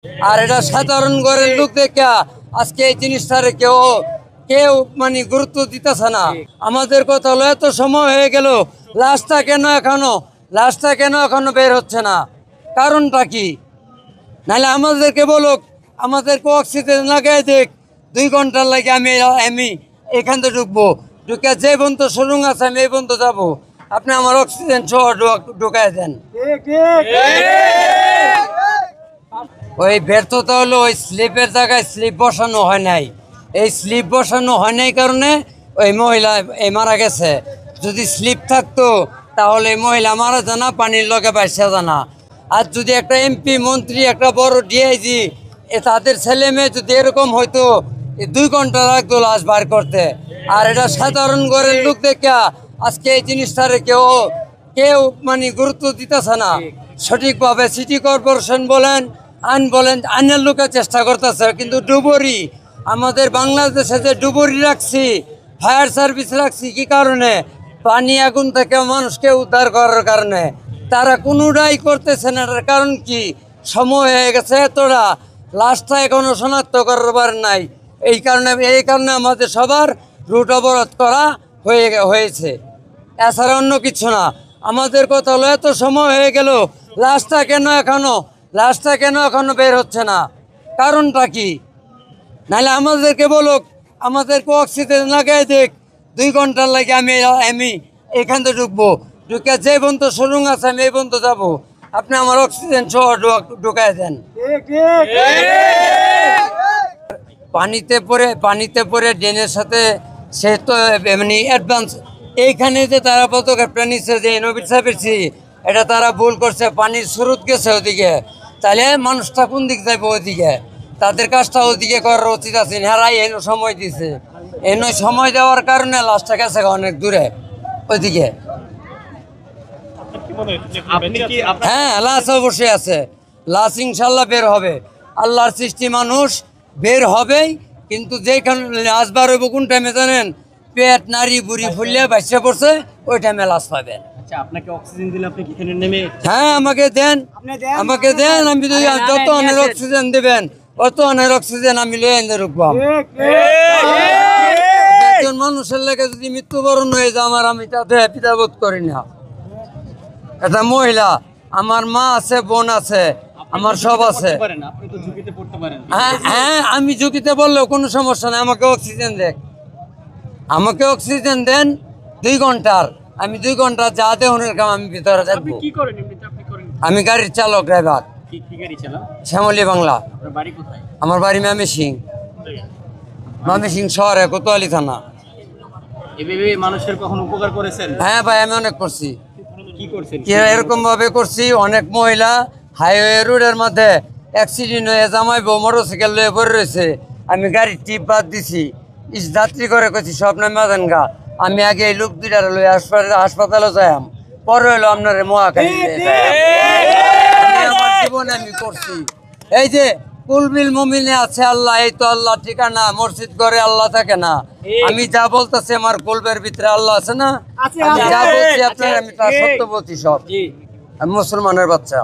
আর এটা সাধারণ ঘরের লোক দেখা আজকে এই জিনিসটারে কেউ কেউ মানে গুরুত্ব দিতেছে না। আমাদের কথা হলো এত সময় হয়ে গেল, লাশটা কেন এখনো বের হচ্ছে না, কারণটা কি? নাহলে আমাদেরকে বলুক, আমাদেরকে অক্সিজেন লাগাই দেখ, 2 ঘন্টার লাগে আমি এখান থেকে ঢুকবো, ঢুকে যে পর্যন্ত সুরুং আছে আমি এই পর্যন্ত যাবো, আপনি আমার অক্সিজেন সহ ঢুকাই দেন। ওই ব্যর্থতা হলো ওই স্লিপের জায়গায় স্লিপ বসানো হয় নাই। এই স্লিপ বসানো হয় নাই কারণে ওই মহিলা মারা গেছে। যদি স্লিপ থাকতো তাহলে এই মহিলা মারা জানা, পানির লগে বাইসা জানা। আর যদি একটা এমপি মন্ত্রী একটা বড় ডিআইজি তাদের ছেলে মেয়ে যদি এরকম হয়তো 2 ঘন্টা লাগতো লাশ বার করতে। আর এটা সাধারণ ঘরের লোক দেখা আজকে এই জিনিসটারে কেউ মানে গুরুত্ব দিতেছে না সঠিকভাবে। সিটি কর্পোরেশন বলেন আইনের লোকের চেষ্টা করতেছে, কিন্তু ডুবুরি আমাদের বাংলাদেশে যে ডুবুরি রাখছি, ফায়ার সার্ভিস রাখছি, কি কারণে? পানি আগুন থেকে মানুষকে উদ্ধার করার কারণে। তারা কোনোটাই করতেছে না। এটার কারণ কি? সময় হয়ে গেছে এতটা, লাশটা এখনো শনাক্ত করার নাই। এই কারণে আমাদের সবার রুট অবরোধ করা হয়েছে, এছাড়া অন্য কিছু না। আমাদের কথা হলো এত সময় হয়ে গেল, লাশটা কেন এখনো বের হচ্ছে না, কারণটা কি? নাহলে আমাদেরকে বলুক, আমাদেরকে অক্সিজেন লাগাই দেখ, 2 ঘন্টার লাগে আমি এখান থেকে ঢুকবো, ঢুকে যে পর্যন্ত সুরুং আছে আমি এই পর্যন্ত যাবো, আপনি আমার অক্সিজেন সহ ঢুকাই দেন। পানিতে পড়ে ড্রেনের সাথে সে তো এমনি অ্যাডভান্স। এইখানে যে তারা পদক্ষেপটা নিচ্ছে যে নবীর সাহেবেরছি, এটা তারা ভুল করছে। পানির স্রোত গেছে ওদিকে, তাহলে মানুষটা কোন দিক যাবে? ওদিকে তাদের কাজটা ওদিকে করার উচিত আছে। হেরাই এনে সময় দিছে, সময় দেওয়ার কারণে লাশটা গেছে অনেক দূরে ওইদিকে। হ্যাঁ, লাশ অবশ্যই আছে, লাশ ইনশাল্লাহ বের হবে। আল্লাহর সৃষ্টি মানুষ বের হবেই, কিন্তু যেখানে লাশ বার হইব কোন টাইমে জানেন? পেট নারী বুড়ি ফুললে বাইসে পড়ছে, ওই টাইমে লাশ পাবেন। হ্যাঁ, আমাকে দেন, আমি যত অনেক অক্সিজেন দেবেন অত অনেক অক্সিজেন আমি লয়ে এনে রুখবাম। একজন মানুষের লেগে যদি মৃত্যুবরণ হয়ে যায় আমি তাতে পিতা বোধ করি না। এটা মহিলা, আমার মা আছে, বোন আছে, আমার সব আছে। হ্যাঁ, আমি ঝুঁকিতে বললেও কোনো সমস্যা নেই। আমাকে অক্সিজেন দেন 2 ঘন্টার। আমি 2 ঘন্টা যা দেহনের কাম আমি ভিতরে থাকবো। আমি গাড়ির চালক, ড্রাইভার। শ্যামলী বাংলা। আমার বাড়ি ময়মনসিংহ শহরে, কোতোয়ালি থানা। মানুষের কখনো উপকার করেছেন? হ্যাঁ ভাই, আমি অনেক করছি। এরকম ভাবে করছি, অনেক মহিলা হাইওয়ে রোডের মধ্যে অ্যাক্সিডেন্ট হয়ে জামাই বউ মোটরসাইকেল লয়ে পড়ে রয়েছে, আমি গাড়ির টিপ বাদ দিছি, যাত্রী করে করছি সব নামে গা। আমি আগে এই লোক 2টার লয়ে হাসপাতালে যাইম, পরে হইলো আপনার মহাখালী। আমার জীবনে আমি করছি। এই যে কুলবিল মুমিনে আছে আল্লাহ, এই তো আল্লাহ ঠিকানা। মসজিদ ঘরে আল্লাহ থাকে না। আমি যা বলতেছি আমার কুলবের ভিতরে আল্লাহ আছে না? আমি যা বলছি আপনার, আমি তা সত্য বলছি সব। আমি মুসলমানের বাচ্চা।